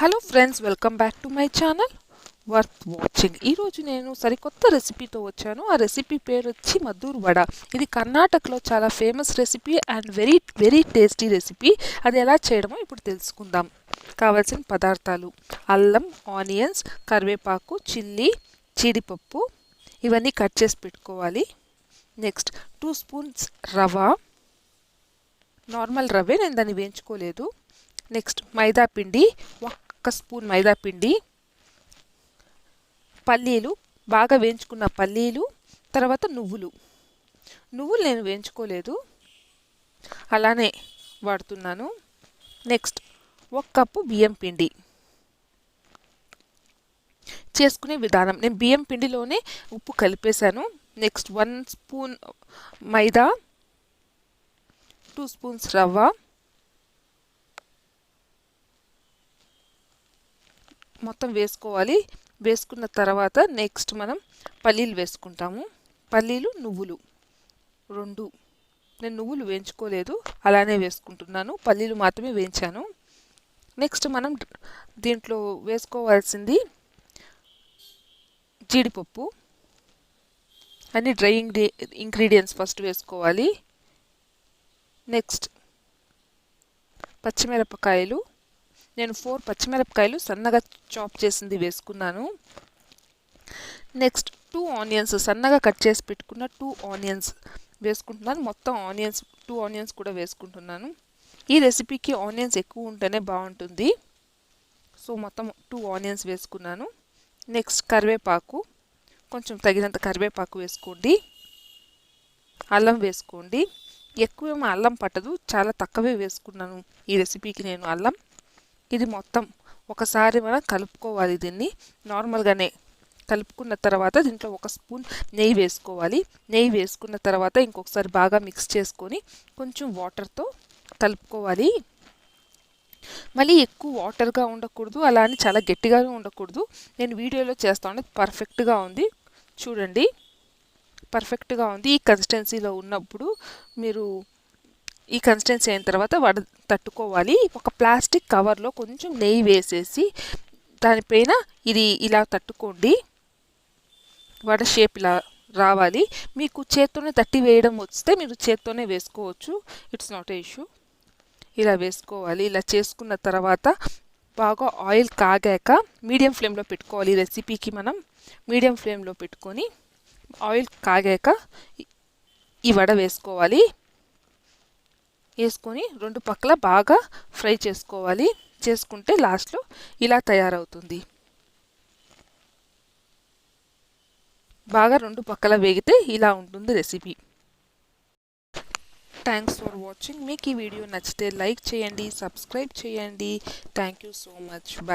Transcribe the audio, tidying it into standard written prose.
Hello friends, welcome back to my channel worth watching. ఈరోజు నేను సరికొత్త రెసిపీతో వచ్చాను. ఆ రెసిపీ పేరు వచ్చి మధుర్ వడ. ఇది కర్ణాటకలో చాలా famous recipe and very very tasty recipe. అది ఎలా చేయడమో ఇప్పుడు తెలుసుకుందాం. కావాల్సిన పదార్థాలు: అల్లం, ఆనియన్స్, కరివేపాకు, చిల్లీ, జీడిపప్పు, ఇవన్నీ కట్ చేసి పెట్టుకోవాలి. నెక్స్ట్ 2 స్పూన్స్ రవ, నార్మల్ రవ్వే, నేను దాన్ని వేయించుకోలేదు. నెక్స్ట్ మైదా పిండి, 1 స్పూన్ మైదా పిండి, పల్లీలు, బాగా వేయించుకున్న పల్లీలు, తర్వాత నువ్వులు నేను వేయించుకోలేదు, అలానే వాడుతున్నాను. నెక్స్ట్ 1 కప్పు బియ్యం పిండి. చేసుకునే విధానం: నేను బియ్యం పిండిలోనే ఉప్పు కలిపేశాను. నెక్స్ట్ 1 స్పూన్ మైదా, 2 స్పూన్స్ రవ్వ, మొత్తం వేసుకోవాలి. వేసుకున్న తర్వాత నెక్స్ట్ మనం పల్లీలు వేసుకుంటాము. పల్లీలు, నువ్వులు 2. నేను నువ్వులు వేయించుకోలేదు, అలానే వేసుకుంటున్నాను. పల్లీలు మాత్రమే వేయించాను. నెక్స్ట్ మనం దీంట్లో వేసుకోవాల్సింది జీడిపప్పు. అన్ని డ్రై ఇంగ్రీడియంట్స్ ఫస్ట్ వేసుకోవాలి. నెక్స్ట్ పచ్చిమిరపకాయలు, నేను 4 పచ్చిమిరపకాయలు సన్నగా చాప్ చేసింది వేసుకున్నాను. నెక్స్ట్ 2 ఆనియన్స్, సన్నగా కట్ చేసి పెట్టుకున్న 2 ఆనియన్స్ వేసుకుంటున్నాను. మొత్తం 2 ఆనియన్స్ కూడా వేసుకుంటున్నాను. ఈ రెసిపీకి ఆనియన్స్ ఎక్కువ ఉంటేనే బాగుంటుంది. సో మొత్తం 2 ఆనియన్స్ వేసుకున్నాను. నెక్స్ట్ కరివేపాకు, కొంచెం తగినంత కరివేపాకు వేసుకోండి. అల్లం వేసుకోండి. ఎక్కువేమో అల్లం పట్టదు, చాలా తక్కువే వేసుకున్నాను ఈ రెసిపీకి నేను అల్లం. ఇది మొత్తం ఒకసారి మనం కలుపుకోవాలి. దీన్ని నార్మల్గానే కలుపుకున్న తర్వాత దీంట్లో 1 స్పూన్ నెయ్యి వేసుకోవాలి. నెయ్యి వేసుకున్న తర్వాత ఇంకొకసారి బాగా మిక్స్ చేసుకొని కొంచెం వాటర్తో కలుపుకోవాలి. మళ్ళీ ఎక్కువ వాటర్గా ఉండకూడదు, అలా అని చాలా గట్టిగానే ఉండకూడదు. నేను వీడియోలో చేస్తాను, పర్ఫెక్ట్గా ఉంది. చూడండి, పర్ఫెక్ట్గా ఉంది. ఈ కన్సిస్టెన్సీలో ఉన్నప్పుడు మీరు ఈ కన్సిస్టెన్సీ అయిన తర్వాత వడ తట్టుకోవాలి. ఒక ప్లాస్టిక్ కవర్లో కొంచెం నెయ్యి వేసేసి దానిపైన ఇది ఇలా తట్టుకోండి. వడ షేప్ ఇలా రావాలి. మీకు చేత్తోనే తట్టి వేయడం వస్తే మీరు చేత్తోనే వేసుకోవచ్చు, ఇట్స్ నాట్ ఏ ఇష్యూ. ఇలా వేసుకోవాలి. ఇలా చేసుకున్న తర్వాత బాగా ఆయిల్ కాగాక మీడియం ఫ్లేమ్లో పెట్టుకోవాలి. ఈ రెసిపీకి మనం మీడియం ఫ్లేమ్లో పెట్టుకొని ఆయిల్ కాగాక ఈ వడ వేసుకోవాలి. వేసుకొని 2 పక్కల బాగా ఫ్రై చేసుకోవాలి. చేసుకుంటే లాస్ట్లో ఇలా తయారవుతుంది. బాగా 2 పక్కల వేగితే ఇలా ఉంటుంది రెసిపీ. Thanks for watching. మీకు ఈ వీడియో నచ్చితే లైక్ చేయండి, సబ్స్క్రైబ్ చేయండి. Thank you so much. Bye.